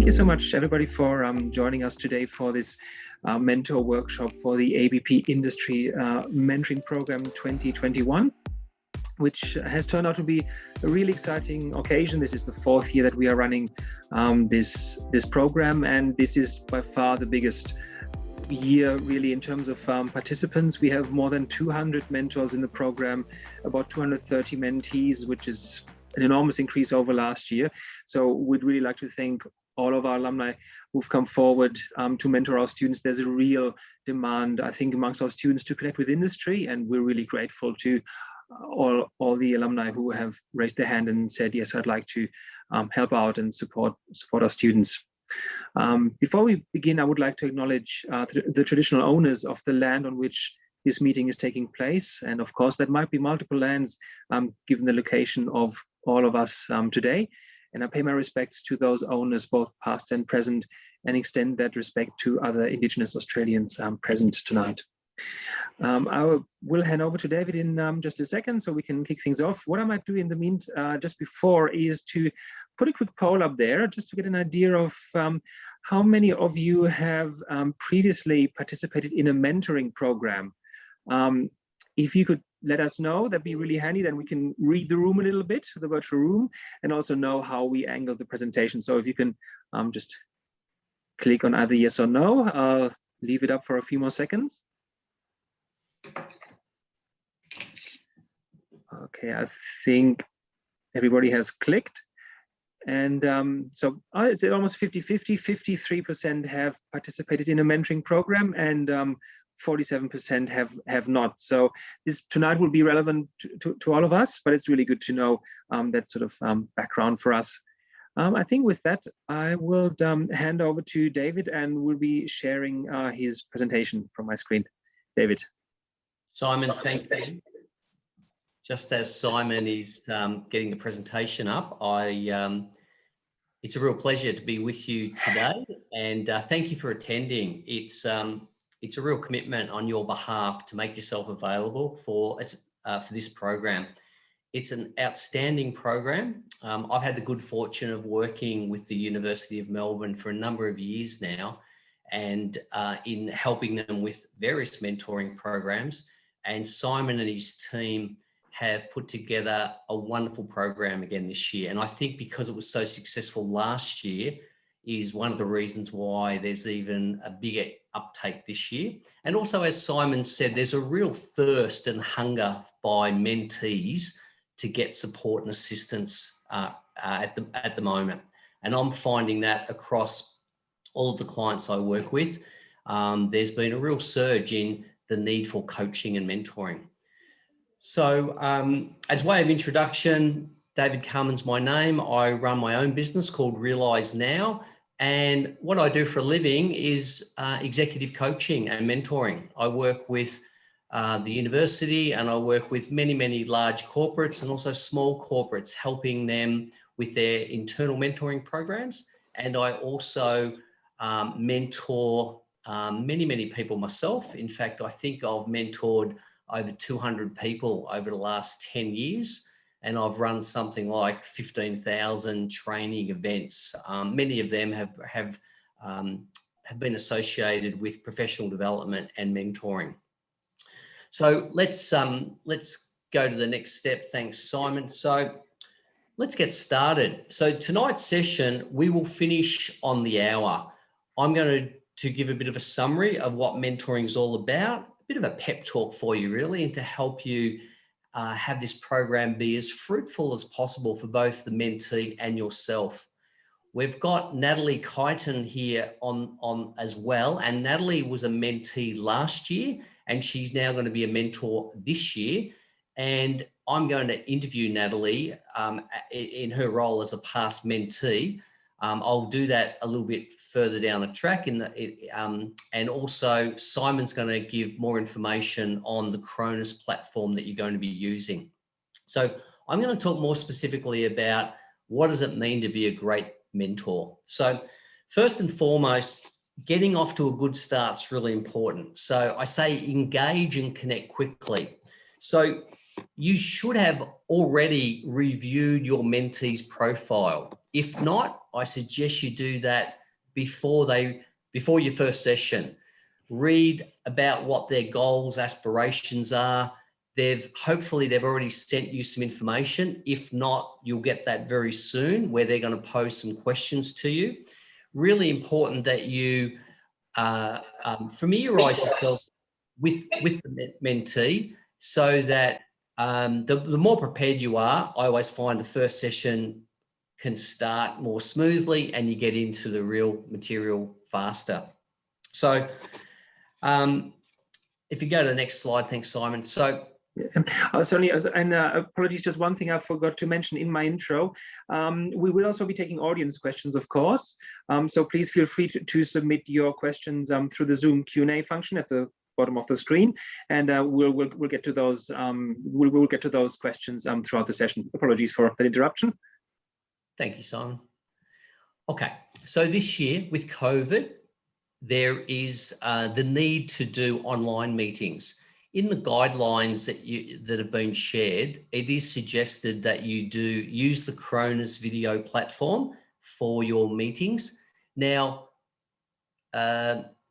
Thank you so much, everybody, for joining us today for this mentor workshop for the ABP Industry Mentoring Program 2021, which has turned out to be a really exciting occasion. This is the fourth year that we are running this program, and this is by far the biggest year really in terms of participants. We have more than 200 mentors in the program, about 230 mentees, which is an enormous increase over last year. So we'd really like to thank all of our alumni who've come forward to mentor our students. There's a real demand, I think, amongst our students to connect with industry, and we're really grateful to all the alumni who have raised their hand and said, yes, I'd like to help out and support our students. Before we begin, I would like to acknowledge the traditional owners of the land on which this meeting is taking place. And of course, that might be multiple lands given the location of all of us today. And I pay my respects to those owners, both past and present, and extend that respect to other Indigenous Australians present tonight. I will hand over to David in just a second so we can kick things off. What I might do in the meantime, just before, is to put a quick poll up there just to get an idea of how many of you have previously participated in a mentoring program. If you could let us know, that'd be really handy. Then we can read the room a little bit, the virtual room, and also know how we angle the presentation. So if you can just click on either yes or no, I'll leave it up for a few more seconds. Okay, I think everybody has clicked. And so it's almost 50-50, 53% have participated in a mentoring program, and 47% have not. So this tonight will be relevant to all of us, but it's really good to know that sort of background for us. I think with that, I will hand over to David, and we'll be sharing his presentation from my screen. David. Simon, thank you. Just as Simon is getting the presentation up, it's a real pleasure to be with you today, and thank you for attending. It's a real commitment on your behalf to make yourself available for this program. It's an outstanding program. I've had the good fortune of working with the University of Melbourne for a number of years now, and in helping them with various mentoring programs. And Simon and his team have put together a wonderful program again this year. And I think because it was so successful last year is one of the reasons why there's even a bigger uptake this year. And also, as Simon said, there's a real thirst and hunger by mentees to get support and assistance at the moment. And I'm finding that across all of the clients I work with, there's been a real surge in the need for coaching and mentoring. So as way of introduction, David Carmen's my name. I run my own business called Realize Now. And what I do for a living is executive coaching and mentoring. I work with the university, and I work with many, many large corporates and also small corporates, helping them with their internal mentoring programs. And I also mentor many, many people myself. In fact, I think I've mentored over 200 people over the last 10 years. And I've run something like 15,000 training events. Many of them have been associated with professional development and mentoring. So let's go to the next step. Thanks, Simon. So let's get started. So tonight's session, we will finish on the hour. I'm going to give a bit of a summary of what mentoring is all about, a bit of a pep talk for you really, and to help you have this program be as fruitful as possible for both the mentee and yourself. We've got Natalie Kyton here on as well, and Natalie was a mentee last year, and she's now going to be a mentor this year. And I'm going to interview Natalie in her role as a past mentee. I'll do that a little bit further down the track, and also Simon's going to give more information on the Cronus platform that you're going to be using. So I'm going to talk more specifically about what does it mean to be a great mentor. So first and foremost, getting off to a good start is really important. So I say engage and connect quickly. So you should have already reviewed your mentee's profile. If not, I suggest you do that before your first session. Read about what their goals, aspirations are. Hopefully they've already sent you some information. If not, you'll get that very soon, where they're going to pose some questions to you. Really important that you familiarize yourself with the mentee, so that the more prepared you are, I always find the first session can start more smoothly and you get into the real material faster. So if you go to the next slide, thanks, Simon. So certainly, and apologies, just one thing I forgot to mention in my intro. We will also be taking audience questions, of course. So please feel free to submit your questions through the Zoom Q&A function at the bottom of the screen, and we'll get to those. We'll get to those questions throughout the session. Apologies for that interruption. Thank you, Simon. Okay, so this year with COVID, there is the need to do online meetings. In the guidelines that have been shared, it is suggested that you do use the Cronus video platform for your meetings. Now,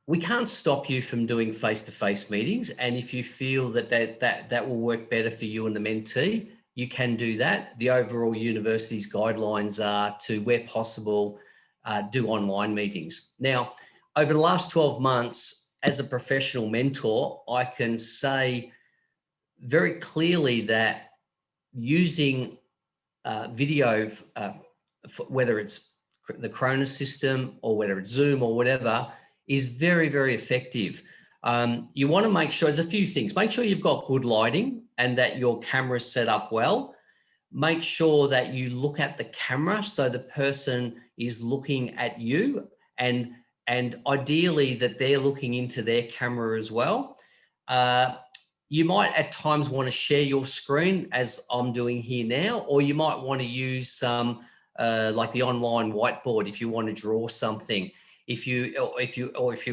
we can't stop you from doing face-to-face meetings, and if you feel that will work better for you and the mentee, you can do that. The overall university's guidelines are to, where possible, do online meetings. Now, over the last 12 months, as a professional mentor, I can say very clearly that using video, whether it's the Cronus system or whether it's Zoom or whatever, is very, very effective. You want to make sure, there's a few things. Make sure you've got good lighting and that your camera's set up well. Make sure that you look at the camera so the person is looking at you, and ideally that they're looking into their camera as well. You might at times want to share your screen, as I'm doing here now, or you might want to use some like the online whiteboard if you want to draw something. If you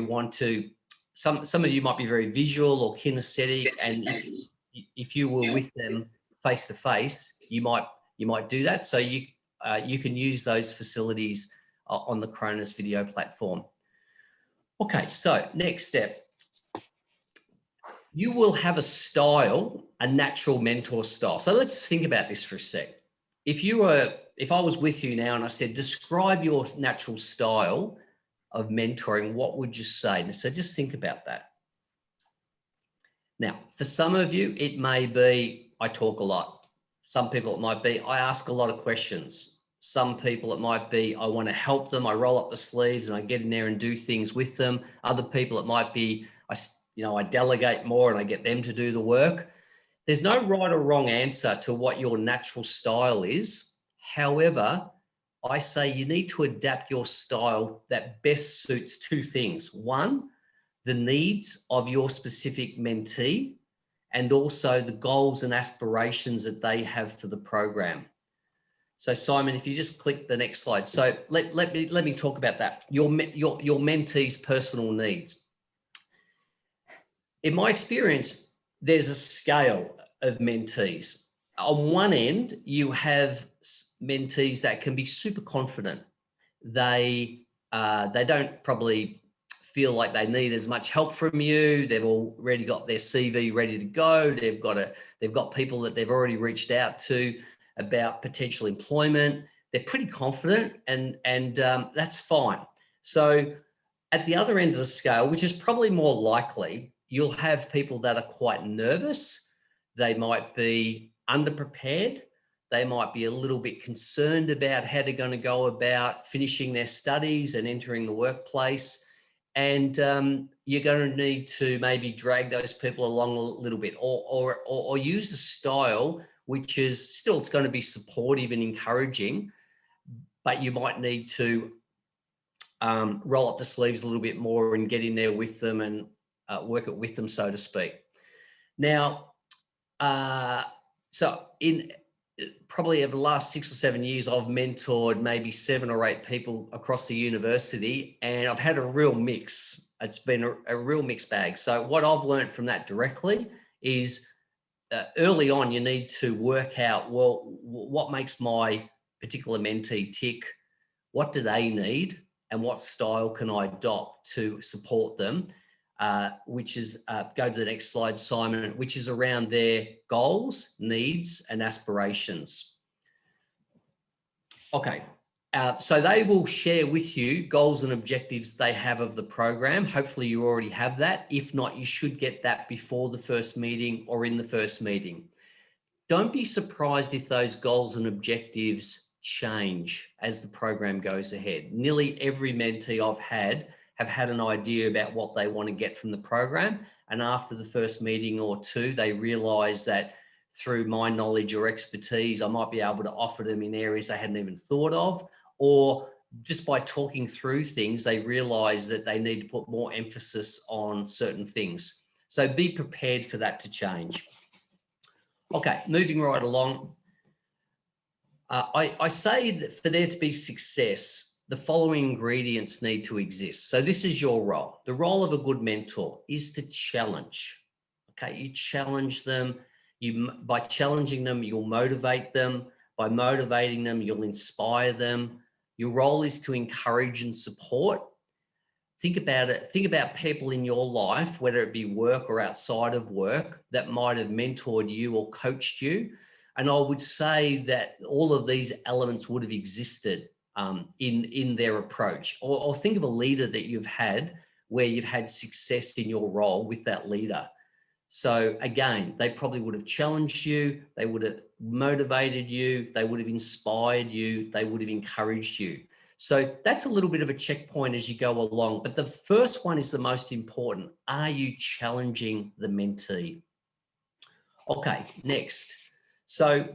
want to, some of you might be very visual or kinesthetic, and if you were with them face to face, you might do that. So you can use those facilities on the Cronus video platform. Okay, so next step. You will have a style, a natural mentor style. So let's think about this for a sec. If I was with you now and I said, describe your natural style of mentoring, what would you say? So just think about that. Now, for some of you, it may be, I talk a lot. Some people, it might be, I ask a lot of questions. Some people, it might be, I want to help them. I roll up the sleeves and I get in there and do things with them. Other people, it might be, I delegate more and I get them to do the work. There's no right or wrong answer to what your natural style is. However, I say you need to adapt your style that best suits two things. One, the needs of your specific mentee, and also the goals and aspirations that they have for the program. So Simon, if you just click the next slide. So let me talk about that. Your mentee's personal needs. In my experience, there's a scale of mentees. On one end, you have mentees that can be super confident. They don't probably feel like they need as much help from you. They've already got their CV ready to go. They've got people that they've already reached out to about potential employment. They're pretty confident, and that's fine. So at the other end of the scale, which is probably more likely, you'll have people that are quite nervous. They might be underprepared. They might be a little bit concerned about how they're going to go about finishing their studies and entering the workplace. And you're going to need to maybe drag those people along a little bit, or use a style which is still, it's going to be supportive and encouraging, but you might need to roll up the sleeves a little bit more and get in there with them and work it with them, so to speak. Now, so in probably over the last 6 or 7 years, I've mentored maybe 7 or 8 people across the university, and I've had a real mix. It's been a real mixed bag. So what I've learned from that directly is early on, you need to work out, well, what makes my particular mentee tick? what do they need and what style can I adopt to support them, which is, go to the next slide, Simon, which is around their goals, needs, and aspirations. Okay, so they will share with you goals and objectives they have of the program. Hopefully you already have that. If not, you should get that before the first meeting or in the first meeting. Don't be surprised if those goals and objectives change as the program goes ahead. Nearly every mentee I've had have had an idea about what they want to get from the program. And after the first meeting or two, they realize that through my knowledge or expertise, I might be able to offer them in areas they hadn't even thought of, or just by talking through things, they realize that they need to put more emphasis on certain things. So be prepared for that to change. Okay, moving right along. I say that for there to be success, the following ingredients need to exist. So this is your role. The role of a good mentor is to challenge. Okay, you challenge them. By challenging them, you'll motivate them. By motivating them, you'll inspire them. Your role is to encourage and support. Think about it. Think about people in your life, whether it be work or outside of work, that might have mentored you or coached you. And I would say that all of these elements would have existed in their approach. Or think of a leader that you've had where you've had success in your role with that leader. So again, they probably would have challenged you, they would have motivated you, they would have inspired you, they would have encouraged you. So that's a little bit of a checkpoint as you go along. But the first one is the most important. Are you challenging the mentee? Okay, next. So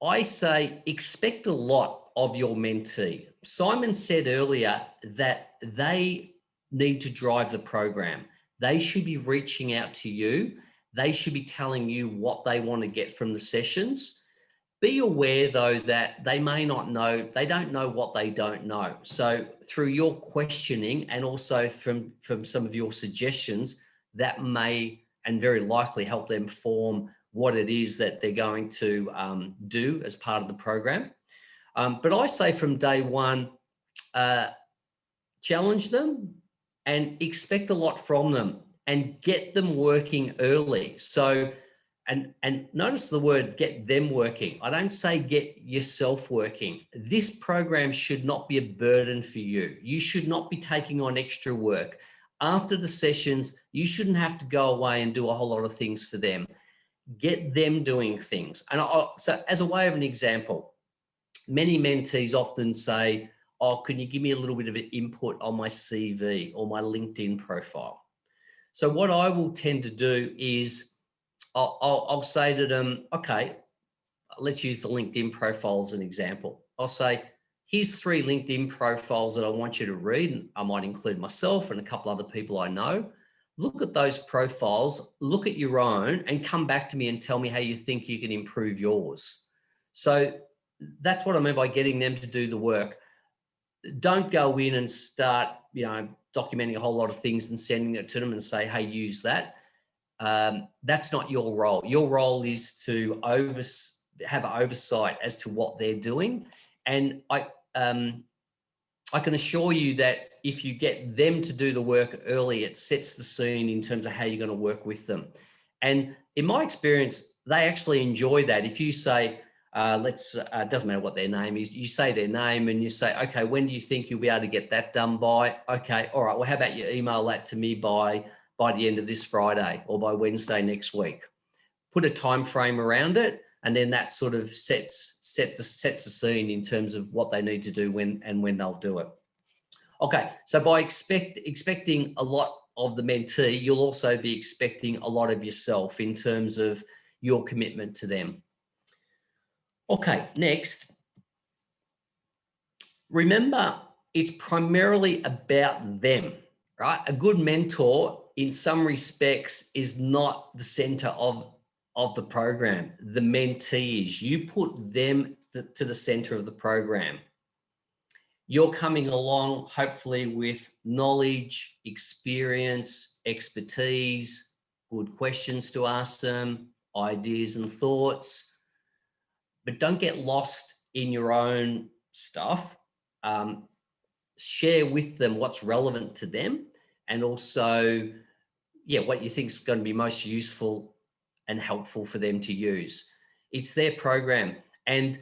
I say expect a lot of your mentee. Simon said earlier that they need to drive the program. They should be reaching out to you. They should be telling you what they want to get from the sessions. Be aware though that they may not know, they don't know what they don't know. So through your questioning and also from some of your suggestions, that may and very likely help them form what it is that they're going to do as part of the program. But I say from day one, challenge them and expect a lot from them and get them working early. So, and notice the word get them working. I don't say get yourself working. This program should not be a burden for you. You should not be taking on extra work. After the sessions, you shouldn't have to go away and do a whole lot of things for them. Get them doing things. And so as a way of an example, many mentees often say, oh, can you give me a little bit of an input on my CV or my LinkedIn profile? So what I will tend to do is I'll say to them, okay, let's use the LinkedIn profile as an example. I'll say, here's 3 LinkedIn profiles that I want you to read. And I might include myself and a couple other people I know. Look at those profiles, look at your own and come back to me and tell me how you think you can improve yours. So that's what I mean by getting them to do the work. Don't go in and start, documenting a whole lot of things and sending it to them and say, hey, use that. That's not your role. Your role is to have oversight as to what they're doing. And I can assure you that if you get them to do the work early, it sets the scene in terms of how you're going to work with them. And in my experience, they actually enjoy that. If you say, it doesn't matter what their name is, you say their name and you say, okay, when do you think you'll be able to get that done by? Okay, all right, well, how about you email that to me by the end of this Friday or by Wednesday next week? Put a time frame around it, and then that sort of sets the scene in terms of what they need to do when they'll do it. Okay, so by expecting a lot of the mentee, you'll also be expecting a lot of yourself in terms of your commitment to them. Okay, next. Remember, it's primarily about them, right? A good mentor, in some respects, is not the center of the program. The mentee is. You put them to the center of the program. You're coming along, hopefully, with knowledge, experience, expertise, good questions to ask them, ideas and thoughts. But don't get lost in your own stuff. share with them what's relevant to them, and also, what you think is going to be most useful and helpful for them to use. It's their program. And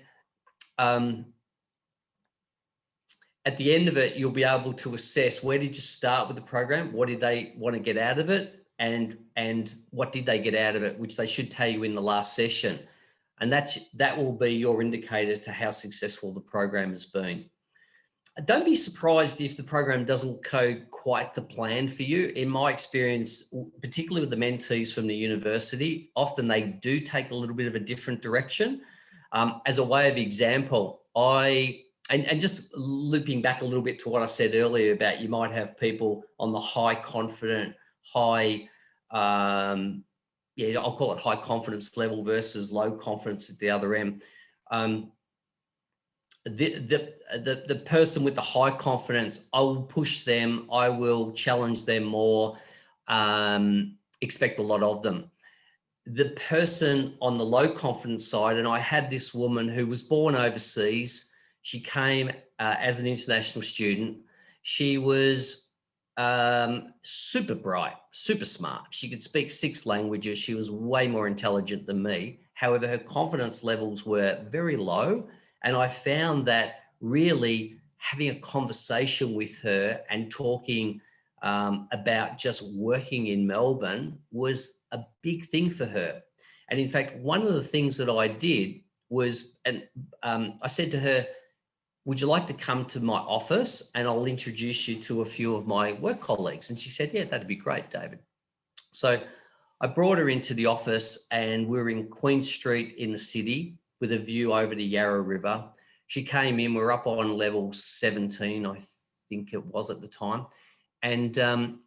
at the end of it, you'll be able to assess, where did you start with the program? What did they want to get out of it? And what did they get out of it, which they should tell you in the last session. And that will be your indicator to how successful the program has been. Don't be surprised if the program doesn't go quite to plan for you. In my experience, particularly with the mentees from the university, often they do take a little bit of a different direction. As a way of example, and just looping back a little bit to what I said earlier about, you might have people on the high confident, I'll call it high confidence level versus low confidence at the other end. The person with the high confidence, I will push them, I will challenge them more, expect a lot of them. The person on the low confidence side, and I had this woman who was born overseas. She came as an international student. She was super bright, super smart. She could speak 6 languages. She was way more intelligent than me. However, her confidence levels were very low. And I found that really having a conversation with her and talking about just working in Melbourne was a big thing for her. And in fact, one of the things that I did was, I said to her, would you like to come to my office and I'll introduce you to a few of my work colleagues? And she said, yeah, that'd be great, David. So I brought her into the office, and we're in Queen Street in the city with a view over the Yarra River. She came in, we're up on level 17, I think it was at the time. And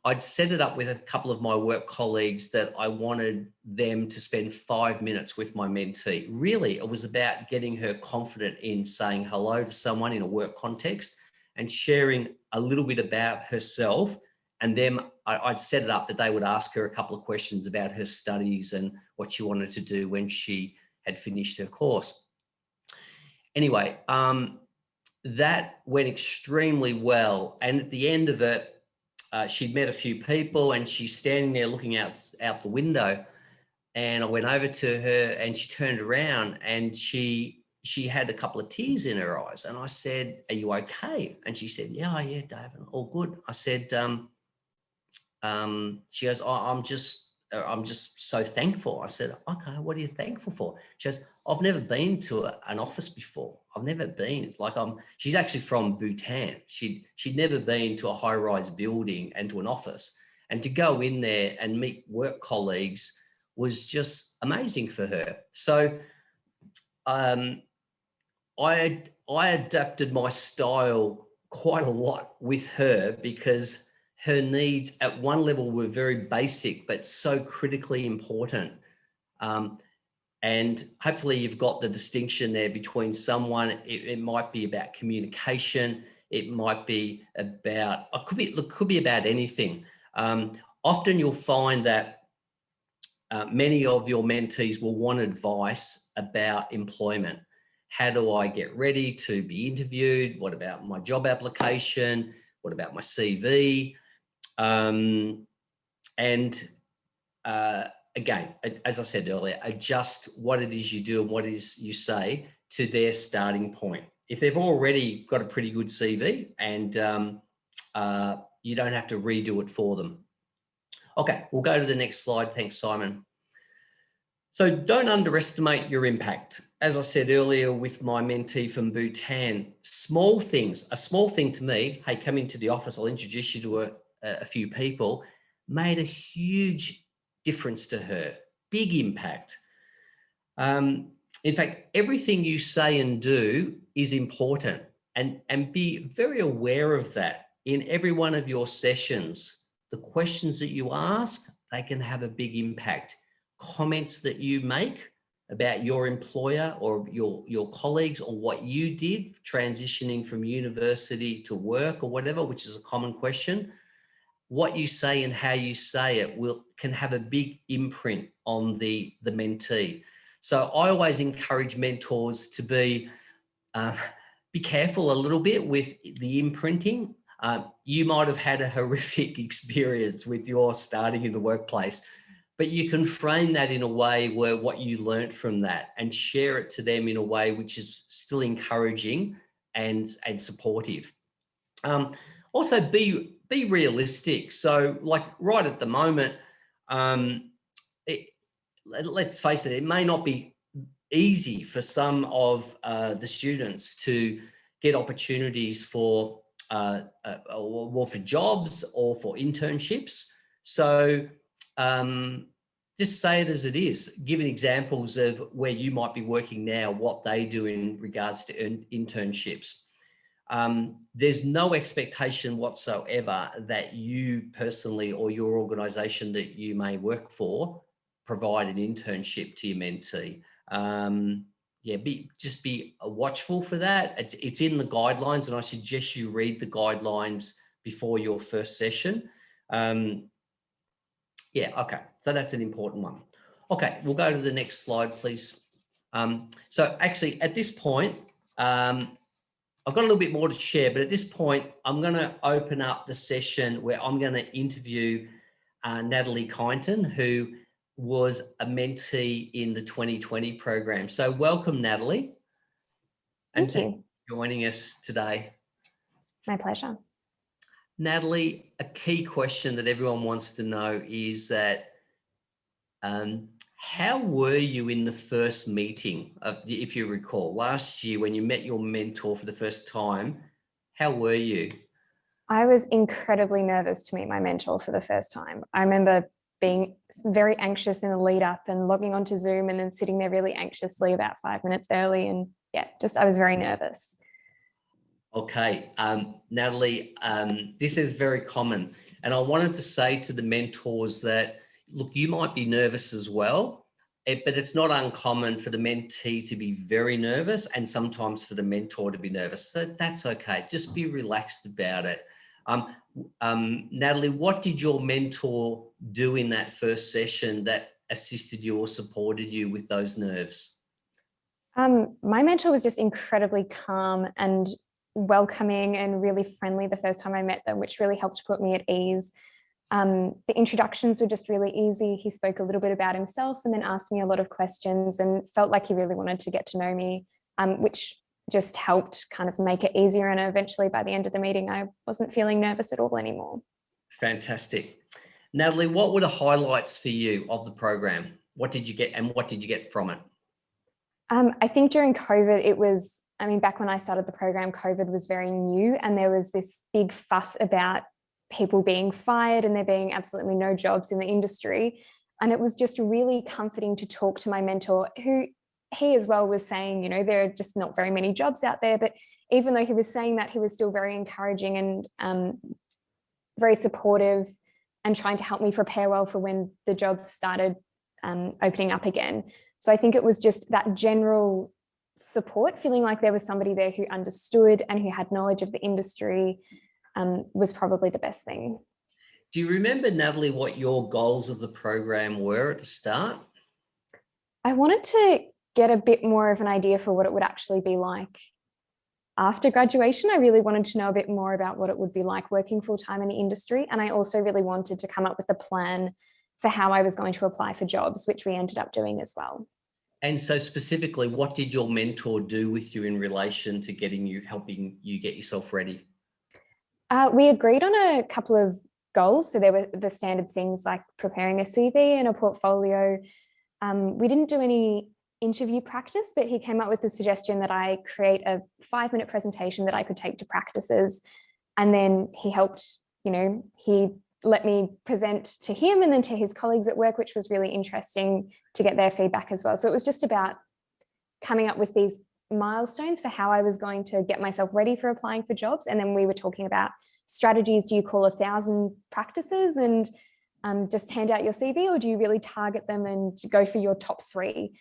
I'd set it up with a couple of my work colleagues that I wanted them to spend 5 minutes with my mentee. Really, it was about getting her confident in saying hello to someone in a work context and sharing a little bit about herself. And then I'd set it up that they would ask her a couple of questions about her studies and what she wanted to do when she had finished her course. Anyway, that went extremely well. And at the end of it, she'd met a few people, and she's standing there looking out the window. And I went over to her, and she turned around, and she had a couple of tears in her eyes. And I said, are you okay? And she said, yeah, David, all good. I said, she goes, I'm just so thankful. I said, okay, what are you thankful for? She goes, I've never been to an office before. I've never been, she's actually from Bhutan. She'd never been to a high-rise building and to an office. And to go in there and meet work colleagues was just amazing for her. So I adapted my style quite a lot with her, because her needs at one level were very basic, but so critically important. And hopefully you've got the distinction there between someone, it might be about communication, it might be about, it could be about anything. Often you'll find that many of your mentees will want advice about employment. How do I get ready to be interviewed? What about my job application? What about my CV? Again, as I said earlier, adjust what it is you do and what it is you say to their starting point. If they've already got a pretty good CV, and you don't have to redo it for them. Okay, we'll go to the next slide. Thanks, Simon. So don't underestimate your impact. As I said earlier with my mentee from Bhutan, small things, a small thing to me, hey, come into the office, I'll introduce you to a few people, made a huge difference to her, big impact. In fact, everything you say and do is important, and be very aware of that. In every one of your sessions, the questions that you ask, they can have a big impact. Comments that you make about your employer or your colleagues, or what you did transitioning from university to work or whatever, which is a common question. What you say and how you say it can have a big imprint on the mentee. So I always encourage mentors to be be careful a little bit with the imprinting. You might have had a horrific experience with your starting in the workplace, but you can frame that in a way where what you learnt from that and share it to them in a way which is still encouraging and supportive. Also be realistic. So like right at the moment, let's face it, it may not be easy for some of the students to get opportunities for for jobs or for internships. So just say it as it is. Giving examples of where you might be working now, what they do in regards to internships. There's no expectation whatsoever that you personally or your organisation that you may work for provide an internship to your mentee. Just be watchful for that. It's in the guidelines, and I suggest you read the guidelines before your first session. Okay, so that's an important one. Okay, we'll go to the next slide, please. So actually, at this point, I've got a little bit more to share, but at this point, I'm going to open up the session where I'm going to interview Natalie Kyneton, who was a mentee in the 2020 program. So welcome, Natalie. Thank you for joining us today. My pleasure. Natalie, a key question that everyone wants to know is that how were you in the first meeting, if you recall, last year when you met your mentor for the first time? How were you? I was incredibly nervous to meet my mentor for the first time. I remember being very anxious in the lead up and logging onto Zoom and then sitting there really anxiously about 5 minutes early. And I was very nervous. Okay, Natalie, this is very common. And I wanted to say to the mentors that, look, you might be nervous as well, but it's not uncommon for the mentee to be very nervous and sometimes for the mentor to be nervous. So that's okay. Just be relaxed about it. Natalie, what did your mentor do in that first session that assisted you or supported you with those nerves? My mentor was just incredibly calm and welcoming and really friendly the first time I met them, which really helped put me at ease. The introductions were just really easy. He spoke a little bit about himself and then asked me a lot of questions and felt like he really wanted to get to know me, which just helped kind of make it easier. And eventually by the end of the meeting, I wasn't feeling nervous at all anymore. Fantastic. Natalie, what were the highlights for you of the program? What did you get and what did you get from it? I think during COVID, back when I started the program, COVID was very new and there was this big fuss about people being fired and there being absolutely no jobs in the industry. And it was just really comforting to talk to my mentor, who he as well was saying, there are just not very many jobs out there. But even though he was saying that, he was still very encouraging and very supportive and trying to help me prepare well for when the jobs started opening up again. So I think it was just that general support, feeling like there was somebody there who understood and who had knowledge of the industry was probably the best thing. Do you remember, Natalie, what your goals of the program were at the start? I wanted to get a bit more of an idea for what it would actually be like after graduation. I really wanted to know a bit more about what it would be like working full-time in the industry. And I also really wanted to come up with a plan for how I was going to apply for jobs, which we ended up doing as well. And so specifically, what did your mentor do with you in relation to helping you get yourself ready? We agreed on a couple of goals. So there were the standard things like preparing a CV and a portfolio. We didn't do any interview practice, but he came up with the suggestion that I create a 5-minute presentation that I could take to practices. And then he helped, he let me present to him and then to his colleagues at work, which was really interesting to get their feedback as well. So it was just about coming up with these milestones for how I was going to get myself ready for applying for jobs. And then we were talking about strategies. Do you call 1,000 practices and just hand out your CV, or do you really target them and go for your top 3?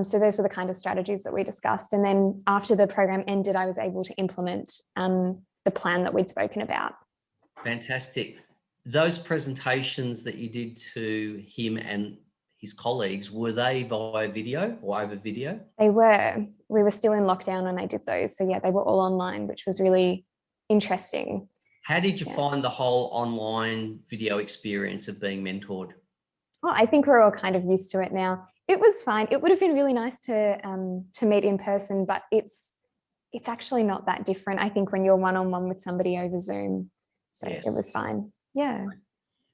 So those were the kind of strategies that we discussed. And then after the program ended, I was able to implement the plan that we'd spoken about. Fantastic. Those presentations that you did to him and his colleagues, were they via video or over video? They were. We were still in lockdown when I did those. So yeah, they were all online, which was really interesting. How did you find the whole online video experience of being mentored? Oh, I think we're all kind of used to it now. It was fine. It would have been really nice to meet in person, but it's actually not that different, I think, when you're one-on-one with somebody over Zoom. So Yes. It was fine. Yeah.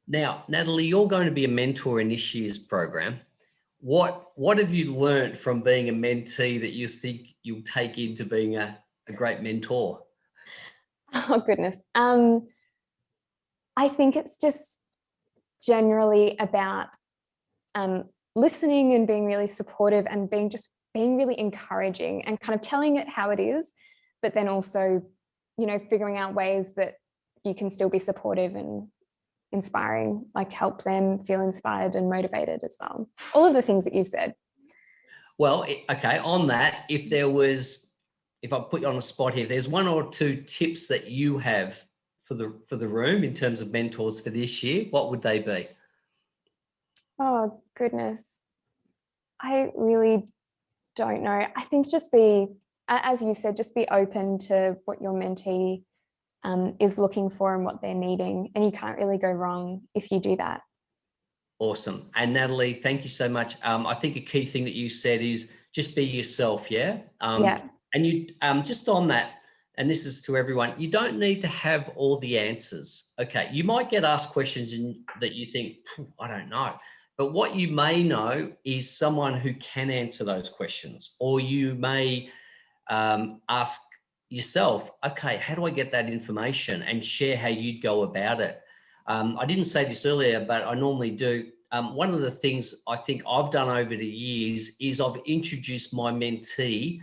Now, Natalie, you're going to be a mentor in this year's program. What have you learned from being a mentee that you think you'll take into being a great mentor? Oh, goodness. I think it's just generally about listening and being really supportive and being really encouraging and kind of telling it how it is, but then also, figuring out ways that you can still be supportive and inspiring, like help them feel inspired and motivated as well. All of the things that you've said. Well, okay, on that, if I put you on the spot here, there's one or two tips that you have for the room in terms of mentors for this year, what would they be? Oh, goodness. I really don't know. I think just be, as you said, just be open to what your mentee is looking for and what they're needing. And you can't really go wrong if you do that. Awesome. And Natalie, thank you so much. I think a key thing that you said is just be yourself. Yeah. Yeah. And you just on that, and this is to everyone, you don't need to have all the answers. Okay. You might get asked questions that you think, I don't know. But what you may know is someone who can answer those questions, or you may ask yourself, okay, how do I get that information, and share how you'd go about it. I didn't say this earlier, but I normally do. One of the things I think I've done over the years is I've introduced my mentee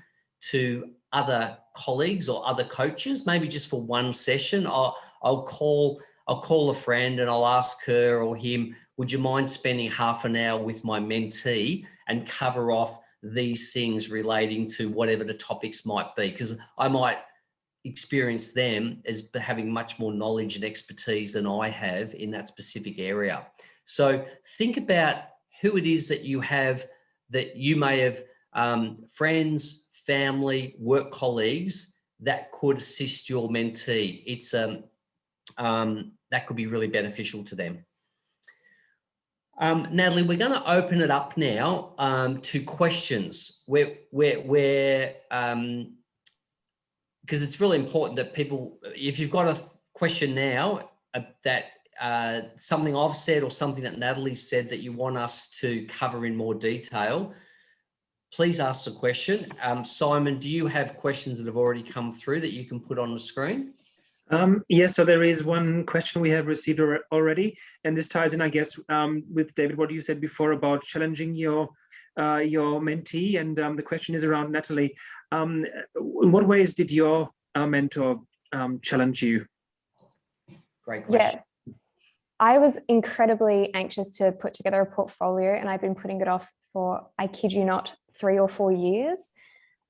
to other colleagues or other coaches, maybe just for one session. I'll call a friend and I'll ask her or him, would you mind spending half an hour with my mentee and cover off these things relating to whatever the topics might be? Because I might experience them as having much more knowledge and expertise than I have in that specific area. So think about who it is that you have, that you may have friends, family, work colleagues that could assist your mentee. It's that could be really beneficial to them. Natalie, we're going to open it up now to questions. Because it's really important that people, if you've got a question now that something I've said or something that Natalie said that you want us to cover in more detail, please ask the question. Simon, do you have questions that have already come through that you can put on the screen? Yes, so there is one question we have received already, and this ties in, I guess, with David, what you said before about challenging your mentee, and the question is around Natalie. In what ways did your mentor challenge you? Great question. Yes. I was incredibly anxious to put together a portfolio, and I've been putting it off for, I kid you not, 3 or 4 years.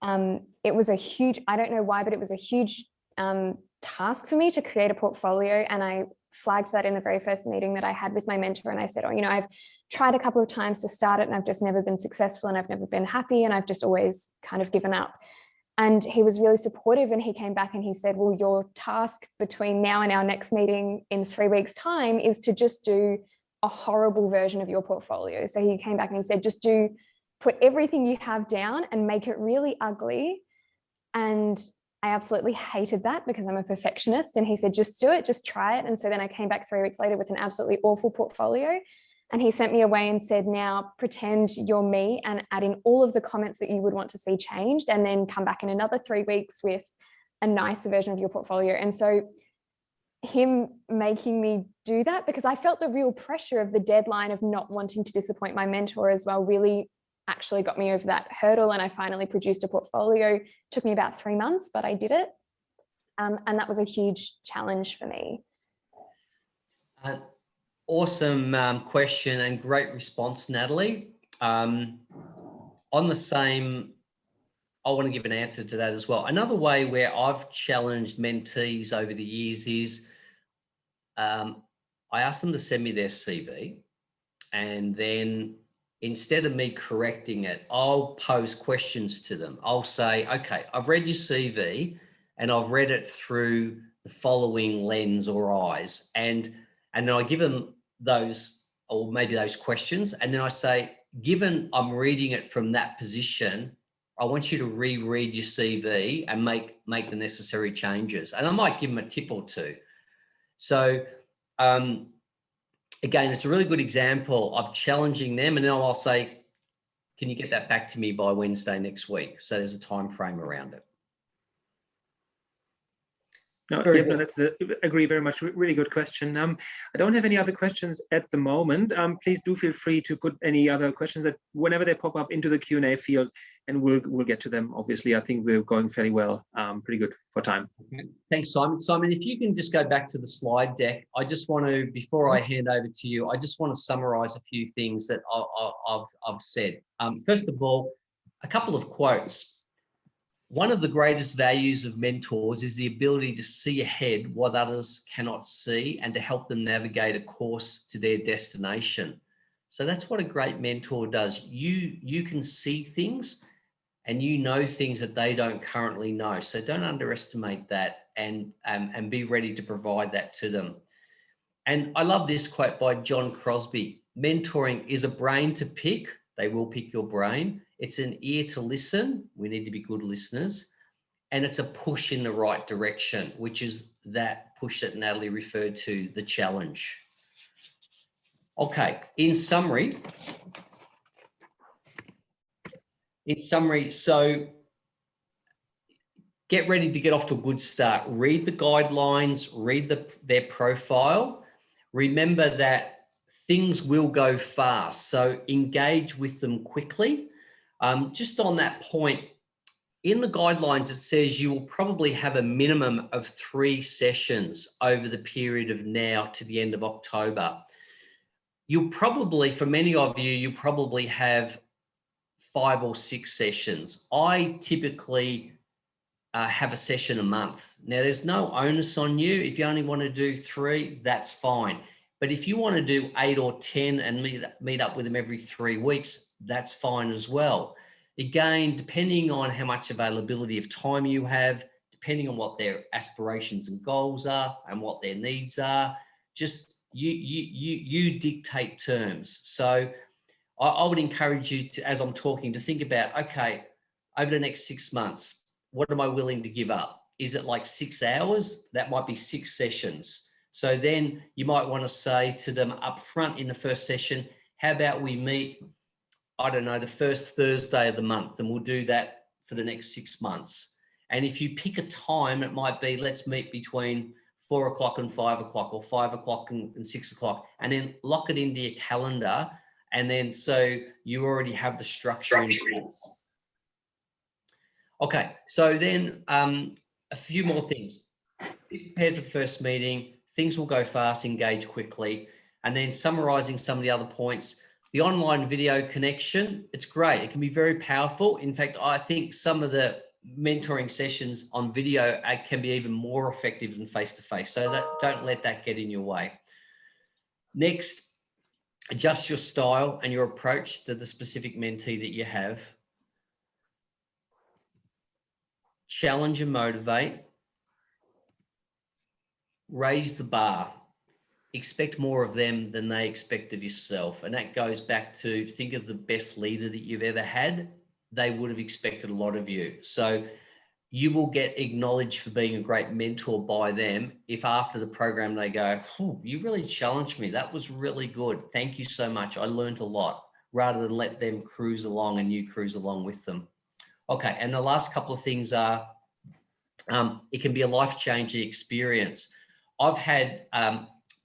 It was a huge, I don't know why, but it was a huge task for me to create a portfolio. And I flagged that in the very first meeting that I had with my mentor. And I said, I've tried a couple of times to start it and I've just never been successful and I've never been happy and I've just always kind of given up. And he was really supportive, and he came back and he said, well, your task between now and our next meeting in 3 weeks' time is to just do a horrible version of your portfolio. So he came back and he said, just put everything you have down and make it really ugly. And I absolutely hated that because I'm a perfectionist. And he said, just do it, just try it. And so then I came back 3 weeks later with an absolutely awful portfolio. And he sent me away and said, now pretend you're me and add in all of the comments that you would want to see changed, and then come back in another 3 weeks with a nicer version of your portfolio. And so him making me do that, because I felt the real pressure of the deadline of not wanting to disappoint my mentor as well, really actually got me over that hurdle. And I finally produced a portfolio. It took me about 3 months, but I did it. And that was a huge challenge for me. Awesome question and great response, Natalie. On the same, I want to give an answer to that as well. Another way where I've challenged mentees over the years is I ask them to send me their CV, and then instead of me correcting it, I'll pose questions to them. I'll say, okay, I've read your CV and I've read it through the following lens or eyes. And then I give them those, or maybe those questions. And then I say, given I'm reading it from that position, I want you to reread your CV and make the necessary changes. And I might give them a tip or two. So, again, it's a really good example of challenging them, and then I'll say, can you get that back to me by Wednesday next week? So there's a time frame around it. No, agree very much. Really good question. I don't have any other questions at the moment. Please do feel free to put any other questions that whenever they pop up into the Q&A field, and we'll get to them. Obviously, I think we're going fairly well, pretty good for time. Okay. Thanks, Simon. Simon, if you can just go back to the slide deck, I just want to, before I hand over to you, I just want to summarize a few things that I've said. First of all, a couple of quotes. One of the greatest values of mentors is the ability to see ahead what others cannot see and to help them navigate a course to their destination. So that's what a great mentor does. You can see things and you know things that they don't currently know. So don't underestimate that, and be ready to provide that to them. And I love this quote by John Crosby. Mentoring is a brain to pick. They will pick your brain. It's an ear to listen. We need to be good listeners. And it's a push in the right direction, which is that push that Natalie referred to, the challenge. Okay, in summary, so get ready to get off to a good start. Read the guidelines, read their profile. Remember that things will go fast, so engage with them quickly. Just on that point, in the guidelines, it says you will probably have a minimum of 3 sessions over the period of now to the end of October. You'll probably, for many of you, you'll probably have 5 or 6 sessions. I typically have a session a month. Now, there's no onus on you. If you only want to do 3, that's fine. But if you want to do 8 or 10 and meet up with them every 3 weeks, that's fine as well. Again, depending on how much availability of time you have, depending on what their aspirations and goals are and what their needs are, just you dictate terms. So I would encourage you to, as I'm talking, to think about, okay, over the next 6 months, what am I willing to give up? Is it like 6 hours? That might be 6 sessions. So then you might want to say to them up front in the first session, how about we meet, I don't know, the first Thursday of the month, and we'll do that for the next 6 months. And if you pick a time, it might be, let's meet between 4 o'clock and 5 o'clock, or 5 o'clock and 6 o'clock, and then lock it into your calendar. And then so you already have the structure in place. Okay, so then a few more things. Be prepared for the first meeting. Things will go fast, engage quickly. And then summarizing some of the other points, the online video connection, it's great. It can be very powerful. In fact, I think some of the mentoring sessions on video can be even more effective than face-to-face. So don't let that get in your way. Next, adjust your style and your approach to the specific mentee that you have. Challenge and motivate. Raise the bar. Expect more of them than they expect of yourself. And that goes back to, think of the best leader that you've ever had. They would have expected a lot of you. So you will get acknowledged for being a great mentor by them if after the program they go, you really challenged me. That was really good. Thank you so much. I learned a lot, rather than let them cruise along and you cruise along with them. Okay, and the last couple of things are, it can be a life-changing experience. I've had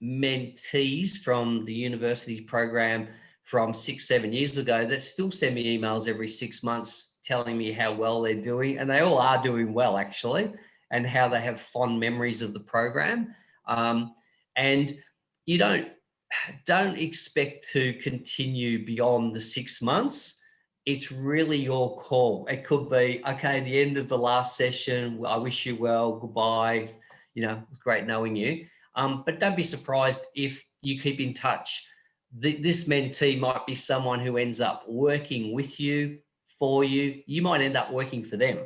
mentees from the university program from 6-7 years ago that still send me emails every 6 months telling me how well they're doing, and they all are doing well actually, and how they have fond memories of the program. And you don't expect to continue beyond the 6 months. It's really your call. It could be, okay, the end of the last session, I wish you well, goodbye, you know, it was great knowing you. But don't be surprised if you keep in touch this mentee might be someone who ends up working with you, for you. You might end up working for them.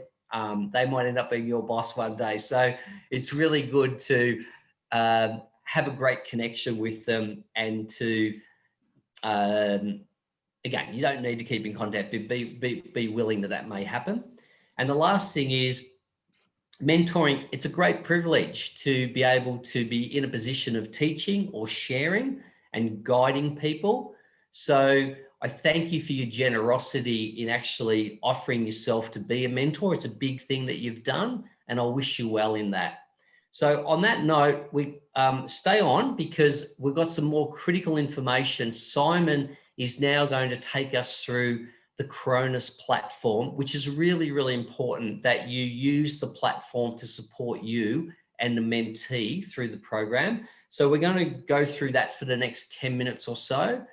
They might end up being your boss one day. So it's really good to have a great connection with them, and to, again, you don't need to keep in contact, but be willing that may happen. And the last thing is mentoring. It's a great privilege to be able to be in a position of teaching or sharing and guiding people. So I thank you for your generosity in actually offering yourself to be a mentor. It's a big thing that you've done, and I wish you well in that. So on that note, we stay on, because we've got some more critical information. Simon is now going to take us through the Cronus platform, which is really, really important that you use the platform to support you and the mentee through the program. So we're going to go through that for the next 10 minutes or so.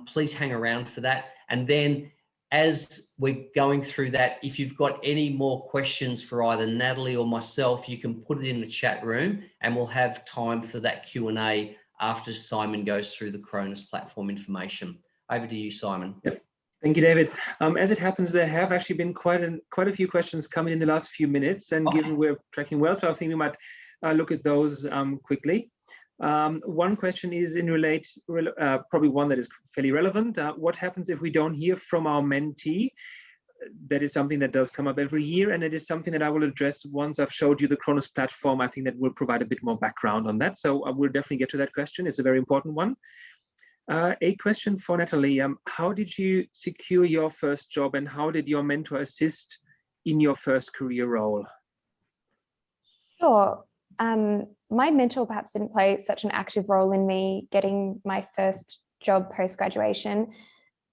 Please hang around for that. And then as we're going through that, if you've got any more questions for either Natalie or myself, you can put it in the chat room, and we'll have time for that Q&A after Simon goes through the Cronus platform information. Over to you, Simon. Yep. Thank you, David. As it happens, there have actually been quite a few questions coming in the last few minutes, and given we're tracking well, so I think we might look at those quickly. One question is probably one that is fairly relevant. What happens if we don't hear from our mentee? That is something that does come up every year, and it is something that I will address once I've showed you the Cronus platform. I think that will provide a bit more background on that. So I will definitely get to that question. It's a very important one. A question for Natalie. How did you secure your first job, and how did your mentor assist in your first career role? Sure. My mentor perhaps didn't play such an active role in me getting my first job post-graduation.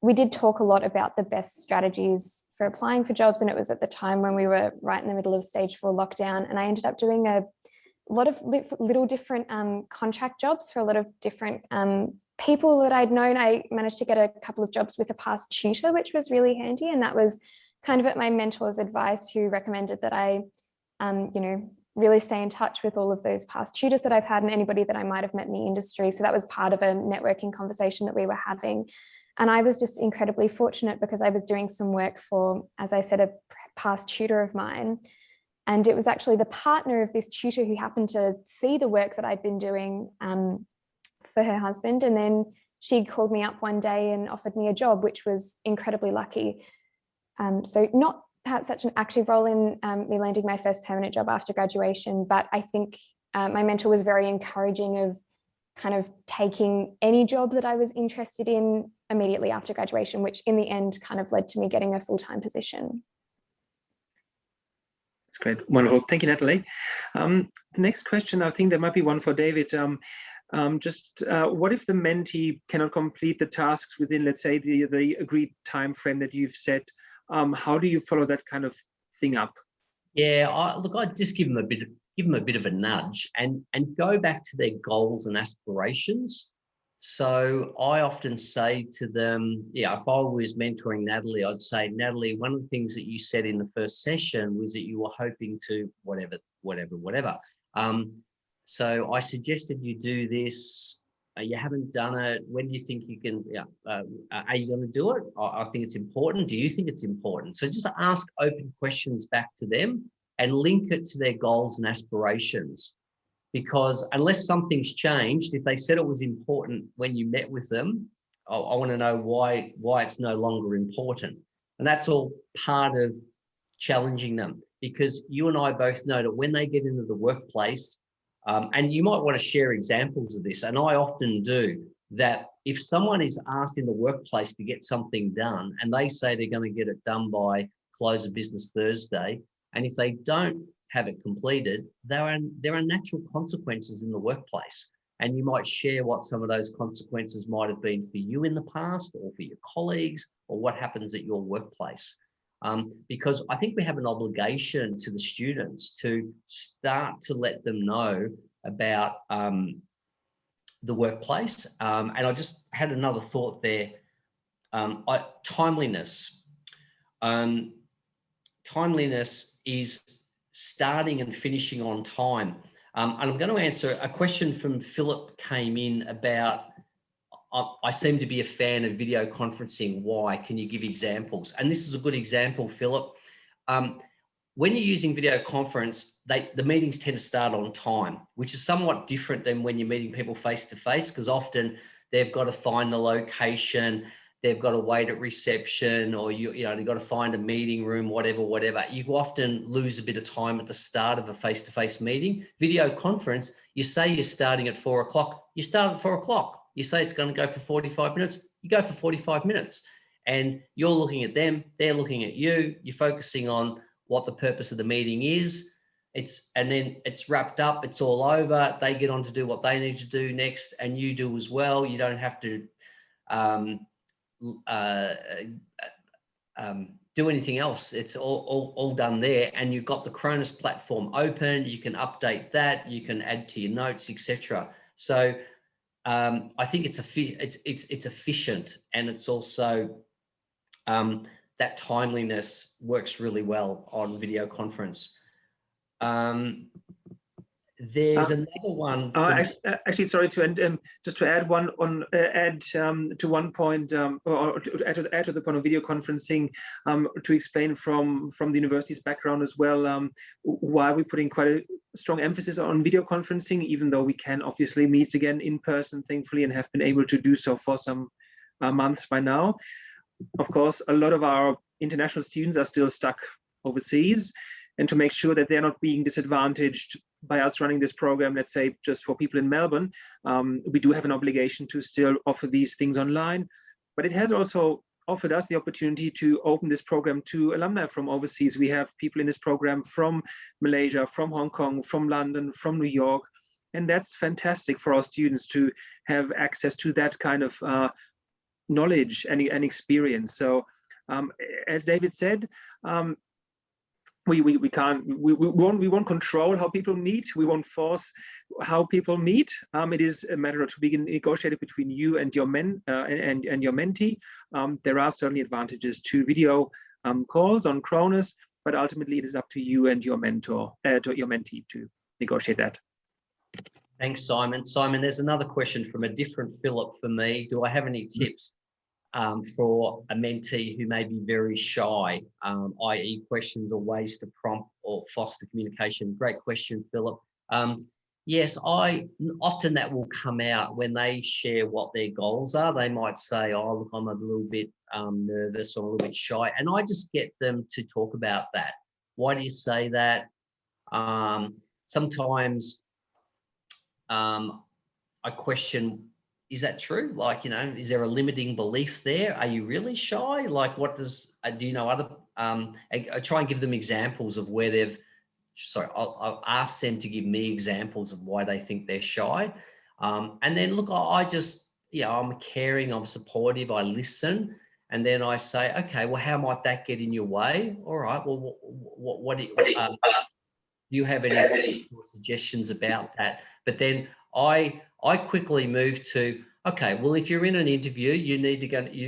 We did talk a lot about the best strategies for applying for jobs, and it was at the time when we were right in the middle of stage 4 lockdown, and I ended up doing a lot of little different contract jobs for a lot of different people that I'd known. I managed to get a couple of jobs with a past tutor, which was really handy, and that was kind of at my mentor's advice, who recommended that I really stay in touch with all of those past tutors that I've had and anybody that I might have met in the industry. So that was part of a networking conversation that we were having. And I was just incredibly fortunate, because I was doing some work for, as I said, a past tutor of mine. And it was actually the partner of this tutor who happened to see the work that I'd been doing for her husband. And then she called me up one day and offered me a job, which was incredibly lucky. So not perhaps such an active role in me landing my first permanent job after graduation, but I think my mentor was very encouraging of kind of taking any job that I was interested in immediately after graduation, which in the end kind of led to me getting a full-time position. That's great. Wonderful. Thank you, Natalie. The next question, I think there might be one for David. What if the mentee cannot complete the tasks within, let's say, the agreed time frame that you've set? How do you follow that kind of thing up? Yeah, I'd just give them a bit of a nudge and go back to their goals and aspirations. So I often say to them, if I was mentoring Natalie, I'd say, Natalie, one of the things that you said in the first session was that you were hoping to whatever. So I suggested you do this. You haven't done it. When do you think you can, are you going to do it? I think it's important. Do you think it's important? So just ask open questions back to them and link it to their goals and aspirations. Because unless something's changed, if they said it was important when you met with them, I want to know why it's no longer important. And that's all part of challenging them, because you and I both know that when they get into the workplace, and you might want to share examples of this, and I often do, that if someone is asked in the workplace to get something done and they say they're going to get it done by close of business Thursday, and if they don't have it completed, there are natural consequences in the workplace. And you might share what some of those consequences might have been for you in the past, or for your colleagues, or what happens at your workplace. Because I think we have an obligation to the students to start to let them know about the workplace. And I just had another thought there. Timeliness. Timeliness is starting and finishing on time. And I'm going to answer a question from Philip came in about, I seem to be a fan of video conferencing. Why? Can you give examples? And this is a good example, Philip. When you're using video conference, the meetings tend to start on time, which is somewhat different than when you're meeting people face to face, because often they've got to find the location, they've got to wait at reception, or they've got to find a meeting room, whatever. You often lose a bit of time at the start of a face-to-face meeting. Video conference, you say you're starting at 4 o'clock, you start at 4 o'clock. You say it's going to go for 45 minutes, you go for 45 minutes. And you're looking at them, they're looking at you, you're focusing on what the purpose of the meeting is. And then it's wrapped up, it's all over, they get on to do what they need to do next, and you do as well. You don't have to do anything else. It's all done there, and you've got the Cronus platform open. You can update that, you can add to your notes, etc. So I think it's efficient, and it's also that timeliness works really well on video conference. There's another one. Actually, sorry to end. Just to add one on, to one point, or to add to the point of video conferencing, to explain from the university's background as well, why we're putting quite a strong emphasis on video conferencing, even though we can obviously meet again in person, thankfully, and have been able to do so for some months by now. Of course, a lot of our international students are still stuck overseas, and to make sure that they're not being disadvantaged by us running this program, let's say just for people in Melbourne, we do have an obligation to still offer these things online. But it has also offered us the opportunity to open this program to alumni from overseas. We have people in this program from Malaysia, from Hong Kong, from London, from New York. And that's fantastic for our students to have access to that kind of knowledge and experience. So as David said, we won't control how people meet. We won't force how people meet. It is a matter to be negotiated between you and your and your mentee. There are certainly advantages to video calls on Cronus, but ultimately it is up to you and your mentor, to your mentee, to negotiate that. Thanks, Simon. Simon, there's another question from a different Philip for me. Do I have any tips for a mentee who may be very shy, i.e. questions or ways to prompt or foster communication? Great question, Philip. Yes, often that will come out when they share what their goals are. They might say, oh, look, I'm a little bit nervous or a little bit shy. And I just get them to talk about that. Why do you say that? Sometimes I question, is that true? Like, is there a limiting belief there? Are you really shy? Like, do you know other, I try and give them examples of where I'll ask them to give me examples of why they think they're shy. And then look, I just, I'm caring, I'm supportive, I listen. And then I say, okay, well, how might that get in your way? All right, well, what do you have any suggestions about that? But then I quickly move to, okay, well, if you're in an interview, you're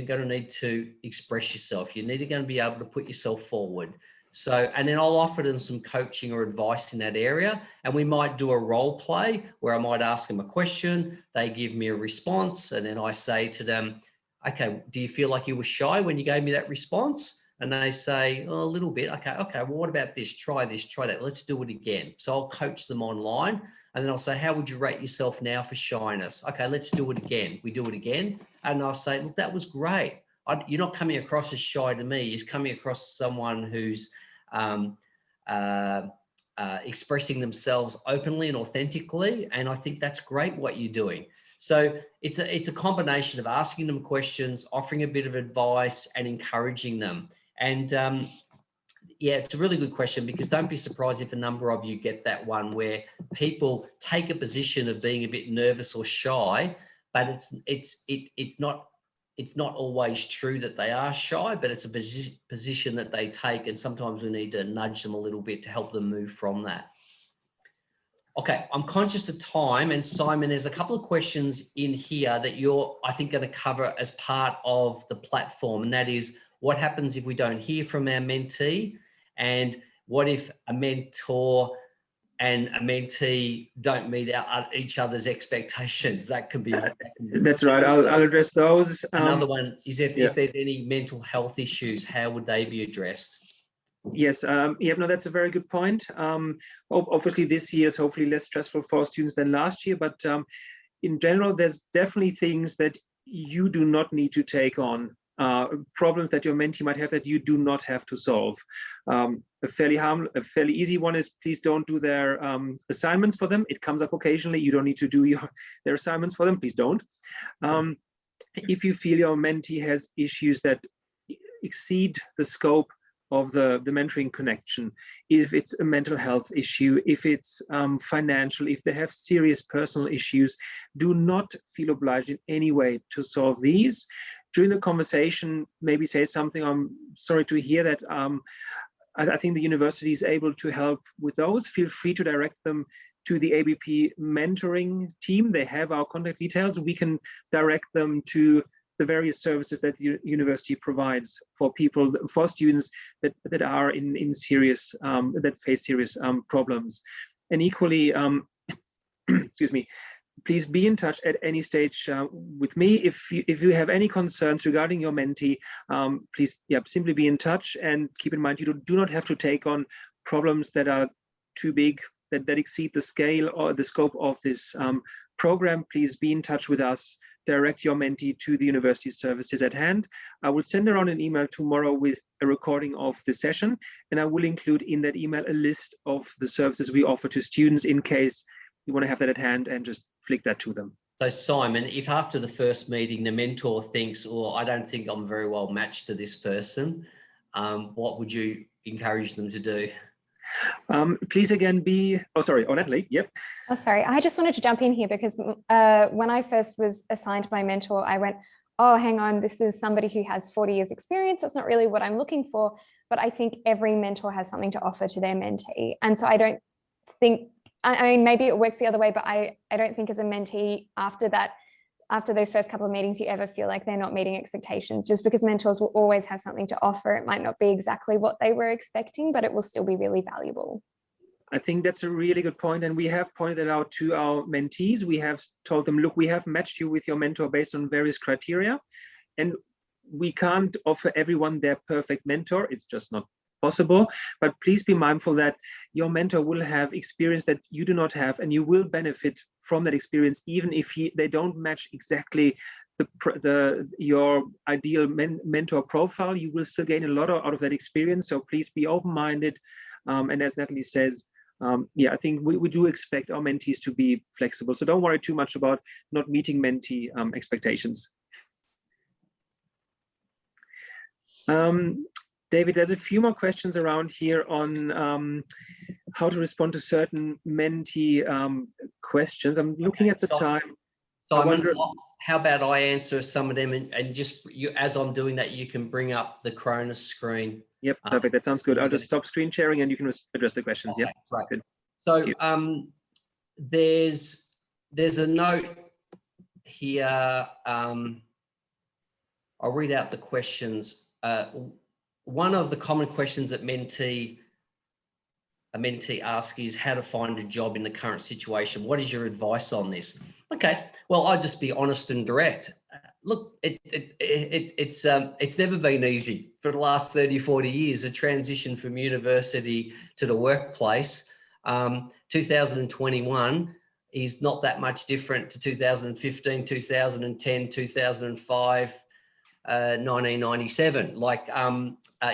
going to need to express yourself. You're going to be able to put yourself forward. So, and then I'll offer them some coaching or advice in that area. And we might do a role play where I might ask them a question, they give me a response, and then I say to them, okay, do you feel like you were shy when you gave me that response? And they say, oh, a little bit. Okay, well, what about this? Try that. Let's do it again. So I'll coach them online. And then I'll say, how would you rate yourself now for shyness? Okay, let's do it again. We do it again. And I'll say, look, that was great. You're not coming across as shy to me. You're coming across as someone who's expressing themselves openly and authentically. And I think that's great what you're doing. So it's a combination of asking them questions, offering a bit of advice, and encouraging them. And yeah, it's a really good question, because don't be surprised if a number of you get that one where people take a position of being a bit nervous or shy, but it's not always true that they are shy, but it's a position that they take, and sometimes we need to nudge them a little bit to help them move from that. Okay, I'm conscious of time, and Simon, there's a couple of questions in here that you're, I think, going to cover as part of the platform, and that is, what happens if we don't hear from our mentee, and what if a mentor and a mentee don't meet each other's expectations. That can be. That's right. I'll address those. Another one is if yeah. there's any mental health issues, how would they be addressed? Yes, yeah, no, that's a very good point. Obviously, this year is hopefully less stressful for students than last year, but in general, there's definitely things that you do not need to take on, problems that your mentee might have that you do not have to solve. A fairly easy one is please don't do their assignments for them. It comes up occasionally. You don't need to do their assignments for them. Please don't. If you feel your mentee has issues that exceed the scope of the mentoring connection, if it's a mental health issue, if it's financial, if they have serious personal issues, do not feel obliged in any way to solve these. During the conversation, maybe say something, I'm sorry to hear that. I think the university is able to help with those. Feel free to direct them to the ABP mentoring team. They have our contact details. We can direct them to the various services that the university provides for people, for students that are in serious, that face serious problems. And equally, excuse me, please be in touch at any stage with me. If you have any concerns regarding your mentee, please simply be in touch, and keep in mind you do not have to take on problems that are too big, that exceed the scale or the scope of this program. Please be in touch with us. Direct your mentee to the university services at hand. I will send around an email tomorrow with a recording of the session, and I will include in that email a list of the services we offer to students in case you want to have that at hand and just flick that to them. So Simon, if after the first meeting the mentor thinks, "Oh, I don't think I'm very well matched to this person," what would you encourage them to do? Please again Natalie, yep. Oh, sorry, I just wanted to jump in here because when I first was assigned my mentor, I went, oh, hang on, this is somebody who has 40 years experience. That's not really what I'm looking for. But I think every mentor has something to offer to their mentee. And so I don't think, I mean, maybe it works the other way, but I don't think as a mentee after those first couple of meetings, you ever feel like they're not meeting expectations. Just because mentors will always have something to offer. It might not be exactly what they were expecting, but it will still be really valuable. I think that's a really good point, and we have pointed it out to our mentees. We have told them, look, we have matched you with your mentor based on various criteria, and we can't offer everyone their perfect mentor. It's just not possible. But please be mindful that your mentor will have experience that you do not have, and you will benefit from that experience, even if they don't match exactly your ideal mentor profile. You will still gain a lot out of that experience. So please be open-minded. And as Natalie says, I think we do expect our mentees to be flexible. So don't worry too much about not meeting mentee expectations. David, there's a few more questions around here on how to respond to certain mentee questions. I'm looking at the time. Simon, how about I answer some of them, and just as I'm doing that, you can bring up the Cronus screen. Yep, perfect. That sounds good. I'll just stop screen sharing and you can address the questions. Okay, Yep, sounds good. So there's a note here. I'll read out the questions. One of the common questions that a mentee asks is how to find a job in the current situation. What is your advice on this? Okay, well, I'll just be honest and direct. Look, it's never been easy for the last 30, 40 years, a transition from university to the workplace. 2021 is not that much different to 2015, 2010, 2005, 1997. Like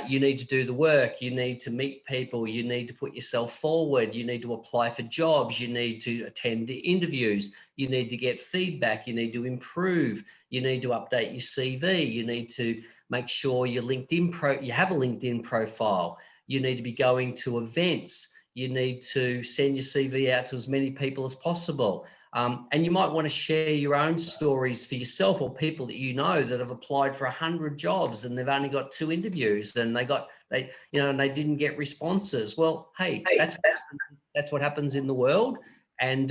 you need to do the work, you need to meet people, you need to put yourself forward, you need to apply for jobs, you need to attend the interviews, you need to get feedback, you need to improve, you need to update your CV, you need to make sure your you have a LinkedIn profile, you need to be going to events, you need to send your CV out to as many people as possible. And you might want to share your own stories for yourself or people that you know that have applied for 100 jobs and they've only got 2 interviews and they didn't get responses. Well, hey, that's what happens in the world. And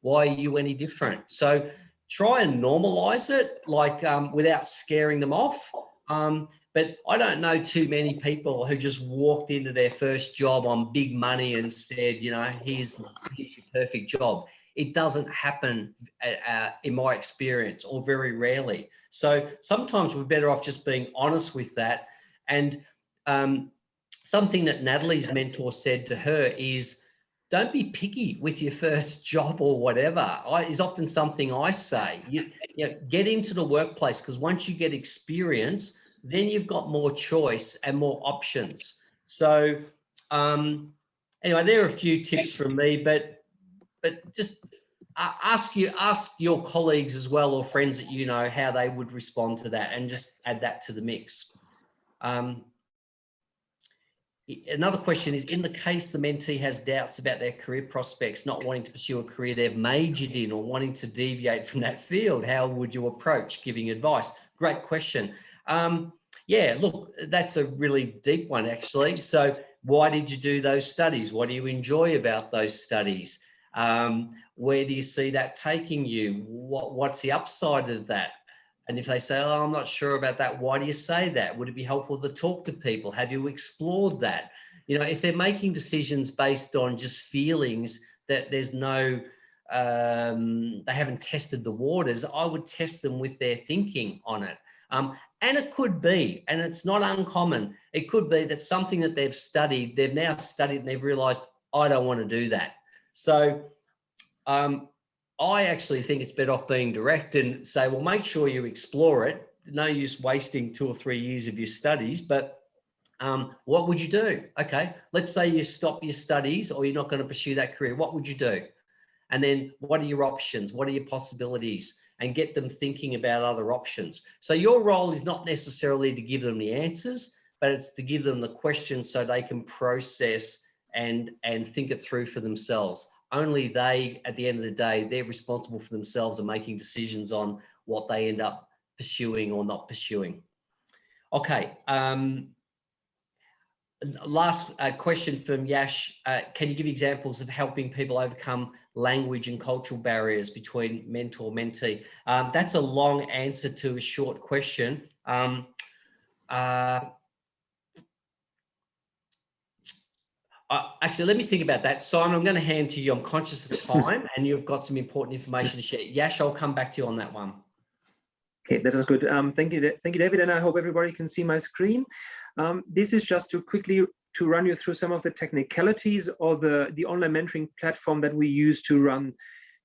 why are you any different? So try and normalize it, like without scaring them off. but I don't know too many people who just walked into their first job on big money and said, you know, here's your perfect job. It doesn't happen in my experience, or very rarely. So sometimes we're better off just being honest with that. And something that Natalie's mentor said to her is, don't be picky with your first job or whatever. Is often something I say. You know, get into the workplace, because once you get experience, then you've got more choice and more options. So anyway, there are a few tips from me, but just ask your colleagues as well, or friends that you know, how they would respond to that, and just add that to the mix. Another question is, in the case the mentee has doubts about their career prospects, not wanting to pursue a career they've majored in, or wanting to deviate from that field, how would you approach giving advice? Great question. Yeah, look, that's a really deep one, actually. So why did you do those studies? What do you enjoy about those studies? Where do you see that taking you? What's the upside of that? And if they say, oh, I'm not sure about that, why do you say that? Would it be helpful to talk to people? Have you explored that? You know, if they're making decisions based on just feelings, that there's no, they haven't tested the waters, I would test them with their thinking on it. And it could be, and it's not uncommon, it could be that something that they've now studied and they've realized, I don't want to do that. So I actually think it's better off being direct and say, well, make sure you explore it. No use wasting 2 or 3 years of your studies, but what would you do? Okay, let's say you stop your studies, or you're not going to pursue that career. What would you do? And then what are your options? What are your possibilities? And get them thinking about other options. So your role is not necessarily to give them the answers, but it's to give them the questions so they can process and think it through for themselves. Only they, at the end of the day, they're responsible for themselves and making decisions on what they end up pursuing or not pursuing. Okay. Last question from Yash. Can you give examples of helping people overcome language and cultural barriers between mentor-mentee? That's a long answer to a short question. Actually, let me think about that. Simon, I'm going to hand to you. I'm conscious of time, and you've got some important information to share. Yash, I'll come back to you on that one. Okay, that sounds good. Thank you, David, and I hope everybody can see my screen. This is just to quickly run you through some of the technicalities of the online mentoring platform that we use to run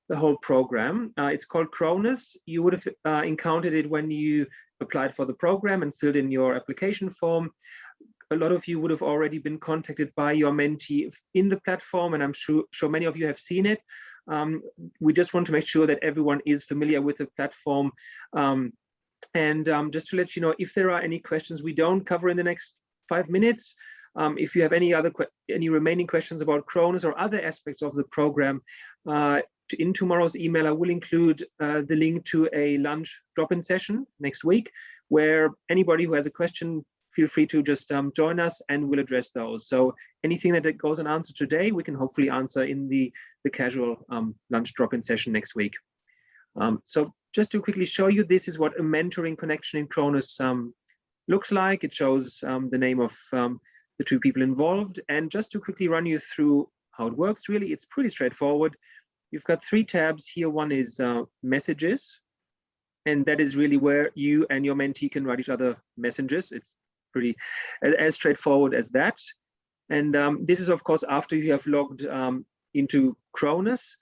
the whole program. It's called Cronus. You would have encountered it when you applied for the program and filled in your application form. A lot of you would have already been contacted by your mentee in the platform, and I'm sure many of you have seen it. We just want to make sure that everyone is familiar with the platform. Just to let you know, if there are any questions we don't cover in the next 5 minutes, if you have any remaining questions about Cronus or other aspects of the program, in tomorrow's email, I will include the link to a lunch drop-in session next week, where anybody who has a question, feel free to just join us and we'll address those. So anything that goes unanswered today, we can hopefully answer in the casual lunch drop-in session next week. So just to quickly show you, this is what a mentoring connection in Cronus looks like. It shows the name of the 2 people involved. And just to quickly run you through how it works, really, it's pretty straightforward. You've got 3 tabs here. One is messages, and that is really where you and your mentee can write each other messages. It's pretty as straightforward as that. And this is, of course, after you have logged into Cronus.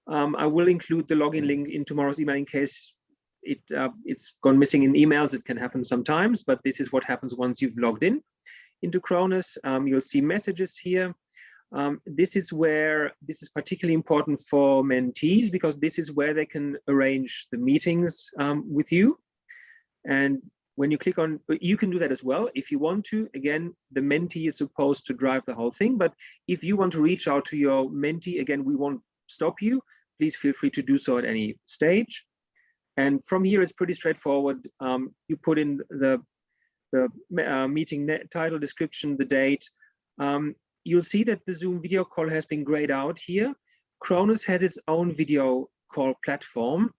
I will include the login link in tomorrow's email in case it's gone missing in emails. It can happen sometimes, but this is what happens once you've logged into Cronus. You'll see messages here. This is particularly important for mentees, because this is where they can arrange the meetings with you. And when you click on, you can do that as well if you want to. Again, the mentee is supposed to drive the whole thing, but if you want to reach out to your mentee, again, we won't stop you. Please feel free to do so at any stage. And from here, it's pretty straightforward. You put in the meeting title, description, the date. You'll see that the Zoom video call has been grayed out here. Cronus has its own video call platform.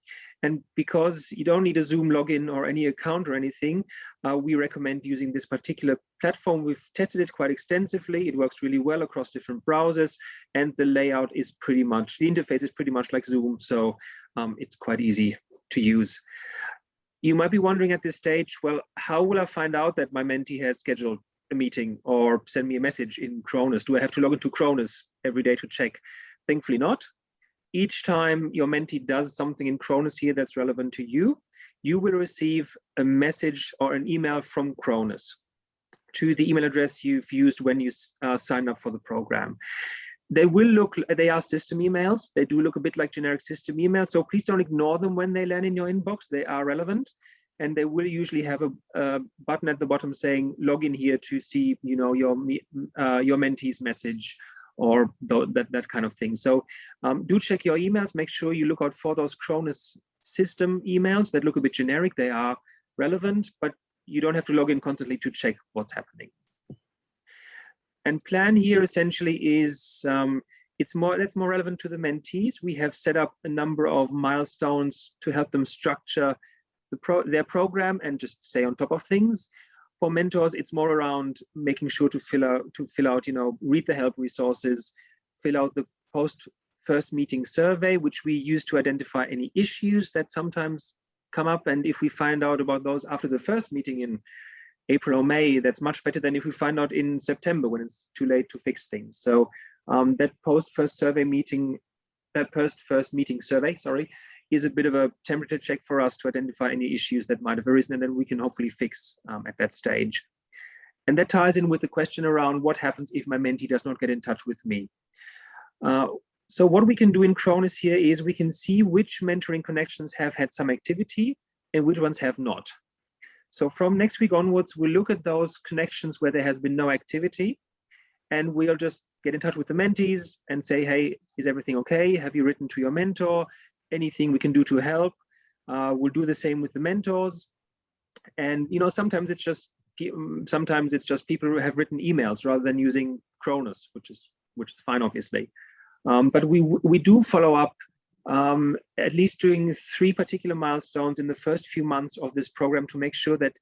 And because you don't need a Zoom login or any account or anything, we recommend using this particular platform. We've tested it quite extensively. It works really well across different browsers, and the layout is pretty much, the interface is pretty much like Zoom, so it's quite easy to use. You might be wondering at this stage, well, how will I find out that my mentee has scheduled a meeting or send me a message in Cronus? Do I have to log into Cronus every day to check? Thankfully not. Each time your mentee does something in Cronus here that's relevant to you, you will receive a message or an email from Cronus to the email address you've used when you signed up for the program. They are system emails. They do look a bit like generic system emails, so please don't ignore them when they land in your inbox. They are relevant, and they will usually have a button at the bottom saying log in here to see, you know, your mentee's message, or that kind of thing. So do check your emails. Make sure you look out for those Cronus system emails that look a bit generic. They are relevant, but you don't have to log in constantly to check what's happening. And plan here essentially is that's more relevant to the mentees. We have set up a number of milestones to help them structure their program and just stay on top of things. For mentors, it's more around making sure to fill out, you know, read the help resources, fill out the post first meeting survey, which we use to identify any issues that sometimes come up. And if we find out about those after the first meeting in April or May, that's much better than if we find out in September when it's too late to fix things. So that post first meeting survey, is a bit of a temperature check for us to identify any issues that might have arisen, and then we can hopefully fix at that stage. And that ties in with the question around what happens if my mentee does not get in touch with me. So what we can do in Cronus here is we can see which mentoring connections have had some activity and which ones have not. So from next week onwards, we'll look at those connections where there has been no activity, and we'll just get in touch with the mentees and say, hey, is everything okay? Have you written to your mentor? Anything we can do to help? We'll do the same with the mentors. And you know, sometimes it's just people who have written emails rather than using Cronus, which is fine, obviously. But we do follow up at least during 3 particular milestones in the first few months of this program to make sure that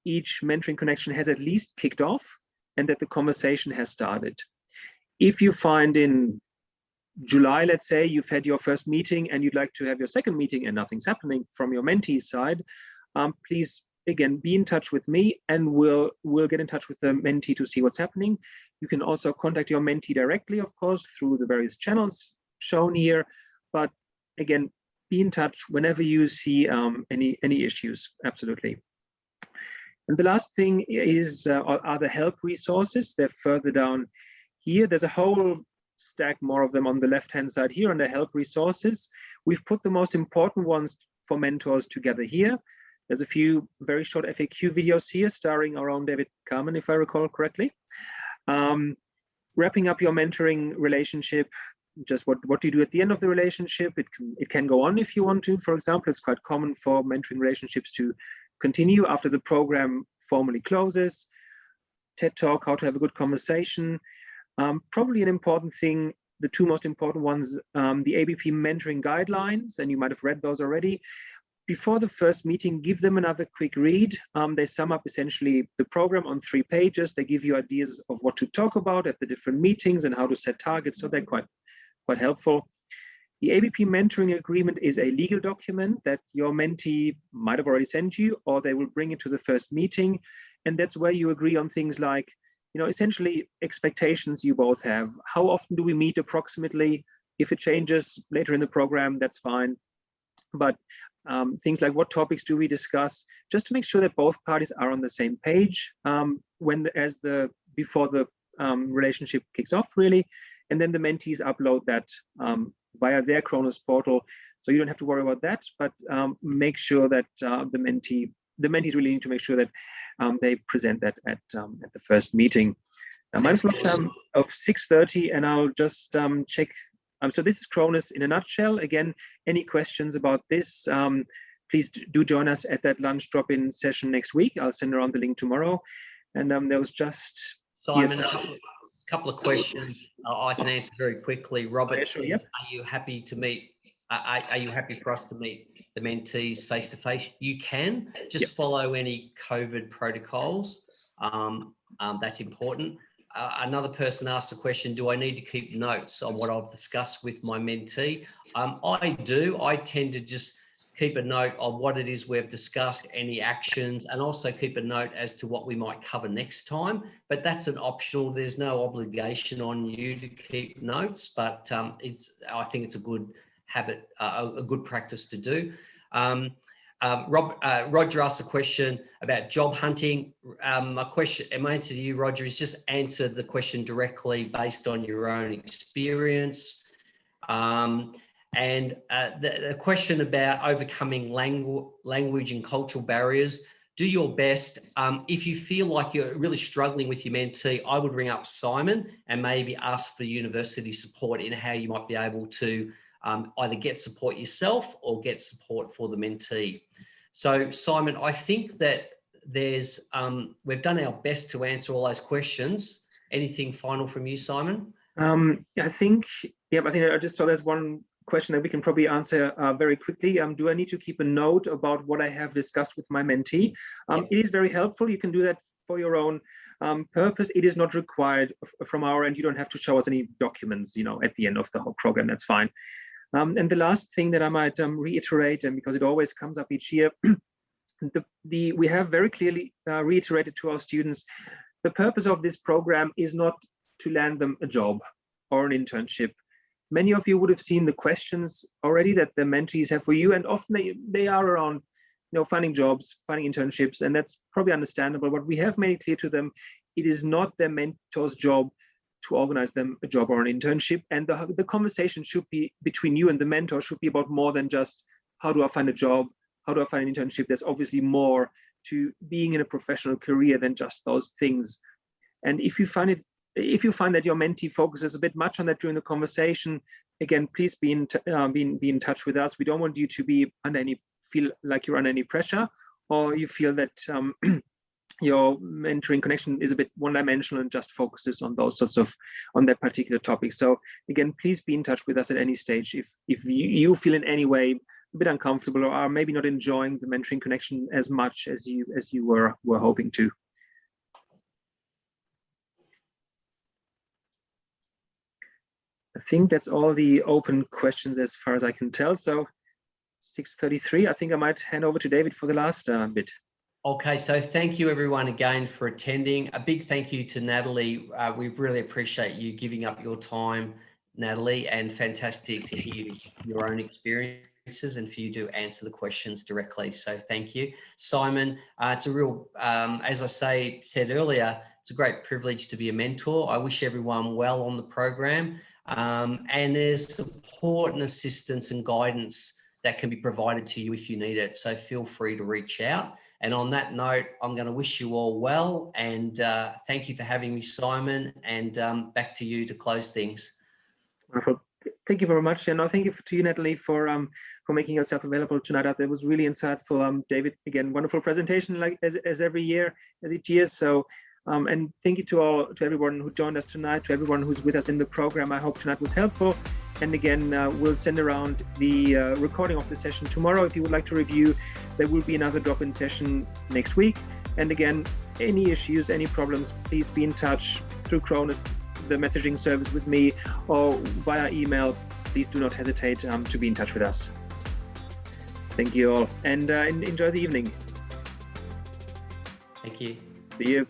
each mentoring connection has at least kicked off and that the conversation has started. If you find in July, let's say, you've had your first meeting and you'd like to have your second meeting and nothing's happening from your mentee's side, please, again, be in touch with me and we'll get in touch with the mentee to see what's happening. You can also contact your mentee directly, of course, through the various channels shown here. But again, be in touch whenever you see any issues, absolutely. And the last thing is are the help resources. They're further down here. There's a whole stack more of them on the left-hand side here on the help resources. We've put the most important ones for mentors together here. There's a few very short FAQ videos here starring our own David Carmen, if I recall correctly. Wrapping up your mentoring relationship, just what do you do at the end of the relationship? It can go on if you want to. For example, it's quite common for mentoring relationships to continue after the program formally closes. TED Talk, how to have a good conversation. Probably an important thing, the 2 most important ones, the ABP mentoring guidelines, and you might have read those already. Before the first meeting, give them another quick read. They sum up essentially the program on 3 pages. They give you ideas of what to talk about at the different meetings and how to set targets, so they're quite helpful. The ABP mentoring agreement is a legal document that your mentee might have already sent you, or they will bring it to the first meeting. And that's where you agree on things like, you know, essentially expectations you both have. How often do we meet approximately? If it changes later in the program, that's fine. But things like what topics do we discuss, just to make sure that both parties are on the same page before the relationship kicks off, really. And then the mentees upload that via their Cronus portal, so you don't have to worry about that. But make sure that the mentees really need to make sure that they present that at the first meeting. Mine's block time of 6:30, and I'll just check. So this is Cronus in a nutshell. Again, any questions about this, please do join us at that lunch drop-in session next week. I'll send around the link tomorrow. And there was just Simon, a couple of questions I can answer very quickly. Robert says, yep. Are you happy to meet? Are you happy for us to meet the mentees face-to-face, you can just follow any COVID protocols. That's important. Another person asked the question, do I need to keep notes on what I've discussed with my mentee? I do. I tend to just keep a note of what it is we've discussed, any actions, and also keep a note as to what we might cover next time. But that's an optional. There's no obligation on you to keep notes, but I think it's a good habit, a good practice to do. Roger asked a question about job hunting. My answer to you, Roger, is just answer the question directly based on your own experience. And the question about overcoming language and cultural barriers, do your best. If you feel like you're really struggling with your mentee, I would ring up Simon and maybe ask for university support in how you might be able to either get support yourself or get support for the mentee. So Simon, I think that we've done our best to answer all those questions. Anything final from you, Simon? I think I just saw there's one question that we can probably answer very quickly. Do I need to keep a note about what I have discussed with my mentee? It is very helpful. You can do that for your own purpose. It is not required from our end. You don't have to show us any documents, at the end of the whole program. That's fine. And the last thing that I might reiterate, and because it always comes up each year, we have very clearly reiterated to our students, the purpose of this program is not to land them a job or an internship. Many of you would have seen the questions already that the mentees have for you, and often they are around, finding jobs, finding internships, and that's probably understandable. But we have made it clear to them, it is not their mentor's job to organize them a job or an internship, and the conversation should be between you and the mentor should be about more than just how do I find a job, how do I find an internship. There's obviously more to being in a professional career than just those things. And if you find that your mentee focuses a bit much on that during the conversation, again, please be in touch with us. We don't want you to feel like you're under any pressure, or you feel that your mentoring connection is a bit one-dimensional and just focuses on on that particular topic. So again, please be in touch with us at any stage if you feel in any way a bit uncomfortable or are maybe not enjoying the mentoring connection as much as you were hoping to. I think that's all the open questions as far as I can tell. So 6:33, I think I might hand over to David for the last bit. Okay, so thank you everyone again for attending. A big thank you to Natalie. We really appreciate you giving up your time, Natalie, and fantastic to hear your own experiences and for you to answer the questions directly. So thank you. Simon, it's a real, as I said earlier, it's a great privilege to be a mentor. I wish everyone well on the program. And there's support and assistance and guidance that can be provided to you if you need it. So feel free to reach out. And on that note, I'm going to wish you all well. And thank you for having me, Simon. And back to you to close things. Wonderful. Thank you very much. And thank you to you, Natalie, for making yourself available tonight. That was really insightful. David, again, wonderful presentation, like as every year, as each year. So. And thank you to everyone who joined us tonight, to everyone who's with us in the program. I hope tonight was helpful. And again, we'll send around the recording of the session tomorrow. If you would like to review, there will be another drop-in session next week. And again, any issues, any problems, please be in touch through Cronus, the messaging service with me, or via email. Please do not hesitate to be in touch with us. Thank you all, and enjoy the evening. Thank you. See you.